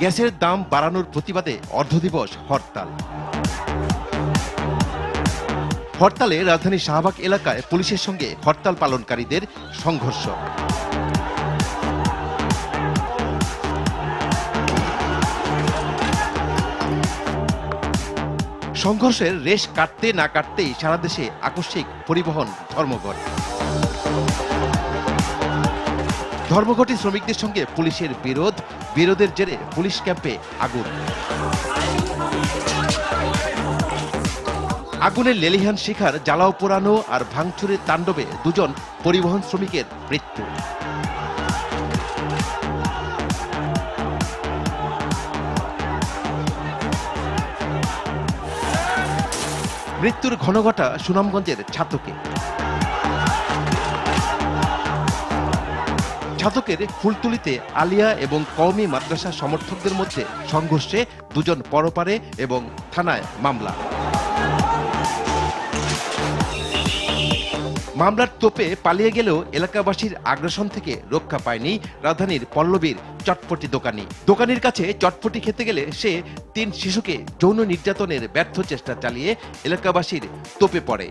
গ্যাসের দাম বাড়ানোর প্রতিবাদে অর্ধদিবস হরতাল। হরতালে রাজধানীর শাহবাগ এলাকায় পুলিশের সঙ্গে হরতাল পালনকারীদের সংঘর্ষ। সংঘর্ষের রেশ কাটতে না কাটতেই সারা দেশে আকস্মিক পরিবহন ধর্মঘট। ধর্মঘটে শ্রমিকদের সঙ্গে পুলিশের বিরোধের জেরে পুলিশ ক্যাম্পে আগুন। আগুনের লেলিহান শিখার জ্বালাও পোড়ানো আর ভাঙচুরের তাণ্ডবে দুজন পরিবহন শ্রমিকের মৃত্যু। মৃত্যুর ঘনঘটা সুনামগঞ্জের ছাতকের ফুলতুলিতে আলিয়া এবং কওমি মাদ্রাসা সমর্থকদের মধ্যে সংঘর্ষে দুজন পরপারে এবং থানায় মামলার তোপে পালিয়ে গেলেও এলাকাবাসীর আগ্রাসন থেকে রক্ষা পায়নি রাজধানীর পল্লবীর চটপটি দোকানির কাছে চটপটি খেতে গেলে সে 3 শিশুকে যৌন নির্যাতনের ব্যর্থ চেষ্টা চালিয়ে এলাকাবাসীর তোপে পড়ে।